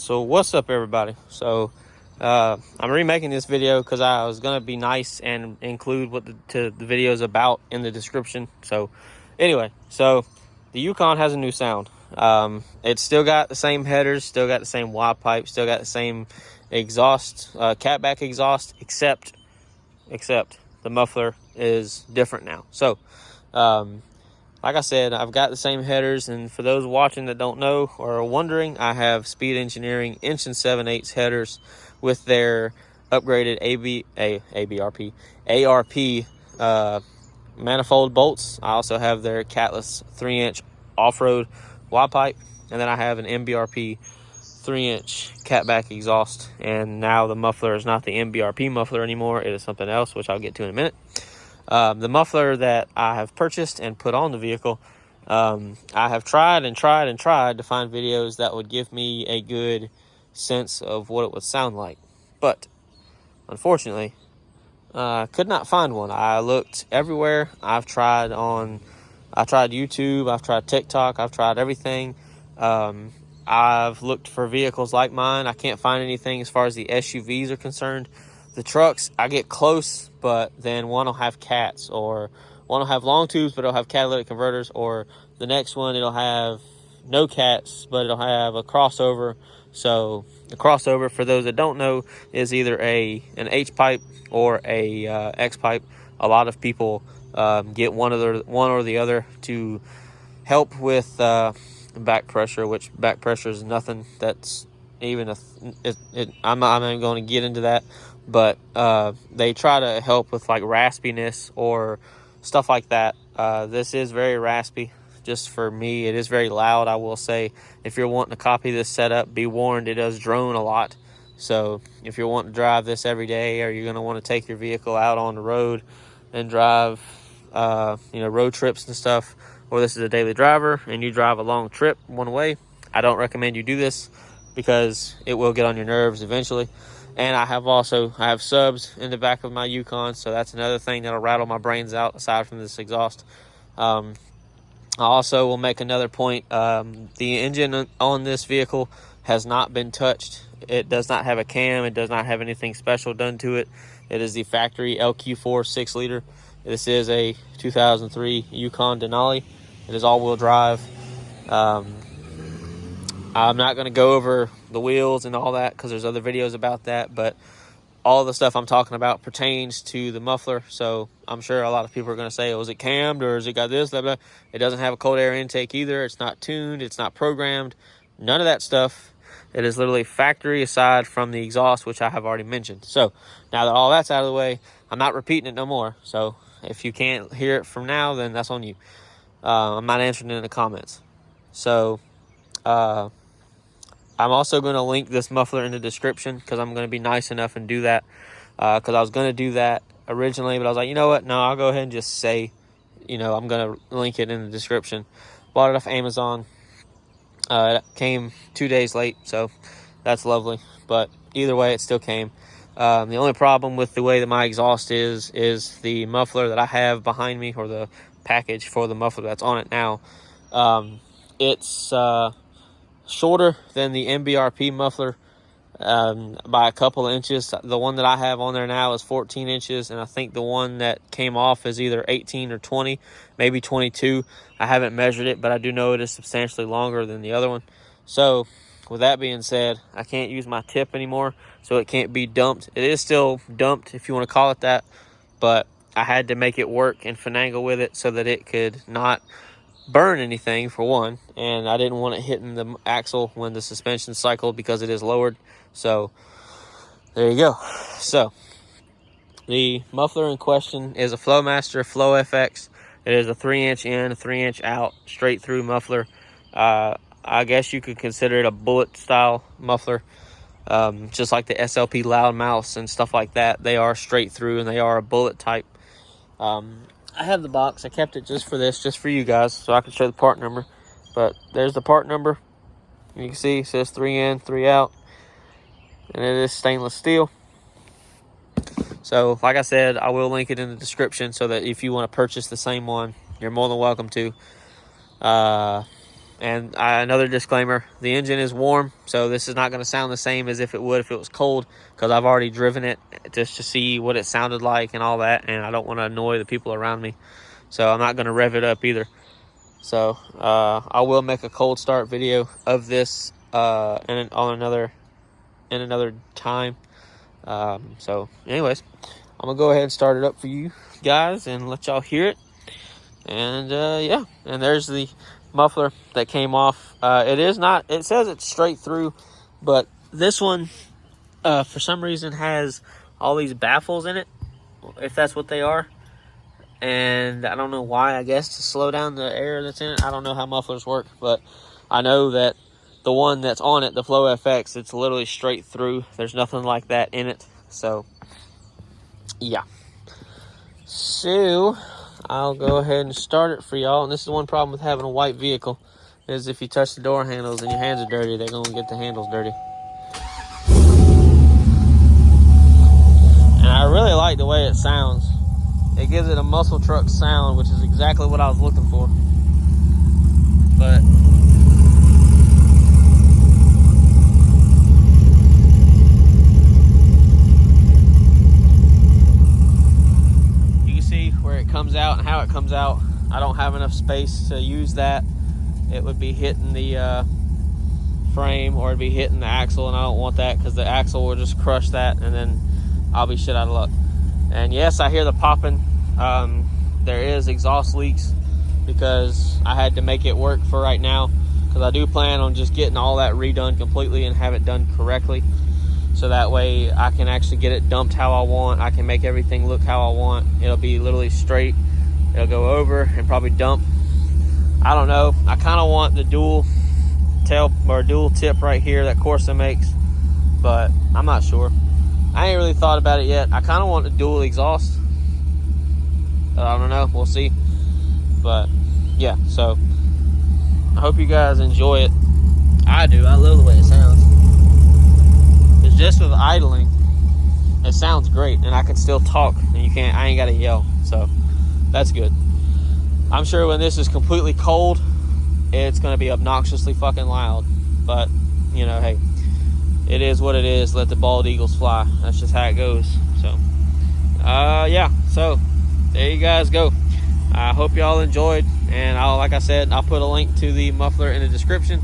So what's up, everybody? So I'm remaking this video because I was gonna be nice and include what the video is about in the description. So anyway, so the Yukon has a new sound. It's still got the same headers, still got the same wide pipe, still got the same exhaust, catback exhaust, except the muffler is different now. So like I said, I've got the same headers, and for those watching that don't know or are wondering, I have Speed Engineering 1 7/8 headers with their upgraded ARP manifold bolts. I also have their catless 3-inch off-road wide pipe, and then I have an MBRP 3-inch catback exhaust. And now the muffler is not the MBRP muffler anymore. It is something else, which I'll get to in a minute. The muffler that I have purchased and put on the vehicle, I have tried to find videos that would give me a good sense of what it would sound like. But unfortunately, I could not find one. I looked everywhere. I tried YouTube, I've tried TikTok, I've tried everything. I've looked for vehicles like mine. I can't find anything as far as the SUVs are concerned. The trucks, I get close, but then one will have cats, or one will have long tubes, but it'll have catalytic converters, or the next one, it'll have no cats, but it'll have a crossover. So the crossover, for those that don't know, is either an H pipe or a X pipe. A lot of people get one or the other to help with back pressure, which back pressure is nothing that's even I'm not even going to get into that, but they try to help with like raspiness or stuff like that. This is very raspy. Just for me, it is very loud. I will say, if you're wanting to copy this setup, be warned, it does drone a lot. So if you're wanting to drive this every day, or you're going to want to take your vehicle out on the road and drive road trips and stuff, or this is a daily driver and you drive a long trip one way, I don't recommend you do this, because it will get on your nerves eventually. And I have subs in the back of my Yukon, so that's another thing that'll rattle my brains out aside from this exhaust. I also will make another point. The engine on this vehicle has not been touched. It does not have a cam. It does not have anything special done to it. It is the factory LQ4 6-liter. This is a 2003 Yukon Denali. It is all-wheel drive. I'm not going to go over the wheels and all that, because there's other videos about that, but all the stuff I'm talking about pertains to the muffler. So I'm sure a lot of people are going to say, was it cammed, or has it got this, blah, blah. It doesn't have a cold air intake either. It's not tuned. It's not programmed. None of that stuff. It is literally factory, aside from the exhaust, which I have already mentioned. So now that all that's out of the way, I'm not repeating it no more. So if you can't hear it from now, then that's on you. I'm not answering it in the comments. So I'm also going to link this muffler in the description, because I'm going to be nice enough and do that. Because I was going to do that originally, but I was like, you know what? No, I'll go ahead and just say, I'm going to link it in the description. Bought it off Amazon. It came 2 days late, so that's lovely. But either way, it still came. The only problem with the way that my exhaust is the muffler that I have behind me, or the package for the muffler that's on it now. It's shorter than the MBRP muffler by a couple of inches. The one that I have on there now is 14 inches, and I think the one that came off is either 18 or 20, maybe 22. I haven't measured it, but I do know it is substantially longer than the other one. So with that being said, I can't use my tip anymore, so it can't be dumped. It is still dumped, if you want to call it that, but I had to make it work and finagle with it so that it could not burn anything, for one, and I didn't want it hitting the axle when the suspension cycled, because it is lowered. So there you go. So the muffler in question is a Flowmaster Flow FX. It is a 3-inch in, a 3-inch out, straight through muffler. I guess you could consider it a bullet style muffler, just like the SLP loudmouths and stuff like that. They are straight through, and they are a bullet type. I have the box. I kept it just for you guys, so I can show the part number. But there's the part number. You can see it says 3 in, 3 out, and it is stainless steel. So like I said, I will link it in the description, so that if you want to purchase the same one, you're more than welcome to. And another disclaimer, the engine is warm, so this is not going to sound the same as if it would if it was cold, because I've already driven it just to see what it sounded like and all that, and I don't want to annoy the people around me. So I'm not going to rev it up either. So I will make a cold start video of this in another time. So anyways, I'm going to go ahead and start it up for you guys and let y'all hear it. And yeah, and there's the muffler that came off. It says it's straight through, but this one for some reason has all these baffles in it, if that's what they are. And I don't know why, I guess to slow down the air that's in it. I don't know how mufflers work, but I know that the one that's on it, the Flow FX, it's literally straight through. There's nothing like that in it. So yeah, so I'll go ahead and start it for y'all. And this is one problem with having a white vehicle, is if you touch the door handles and your hands are dirty, they're gonna get the handles dirty. And I really like the way it sounds. It gives it a muscle truck sound, which is exactly what I was looking for. But you can see where it comes out and how it comes out. I don't have enough space to use that. It would be hitting the frame, or it'd be hitting the axle, and I don't want that, because the axle will just crush that and then I'll be shit out of luck. And yes, I hear the popping. There is exhaust leaks, because I had to make it work for right now, because I do plan on just getting all that redone completely and have it done correctly, so that way I can actually get it dumped how I want. I can make everything look how I want. It'll be literally straight. It'll go over and probably dump. I don't know. I kind of want the dual tail or dual tip right here that Corsa makes, but I'm not sure. I ain't really thought about it yet. I kind of want a dual exhaust. I don't know. We'll see. But yeah, so I hope you guys enjoy it. I do. I love the way it sounds. It's just with idling, it sounds great, and I can still talk, and I ain't got to yell. So that's good. I'm sure when this is completely cold, it's going to be obnoxiously fucking loud. But, you know, hey, it is what it is. Let the bald eagles fly. That's just how it goes. So, yeah. So, there you guys go. I hope y'all enjoyed. And like I said, I'll put a link to the muffler in the description.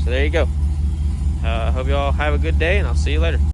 So, there you go. I hope y'all have a good day, and I'll see you later.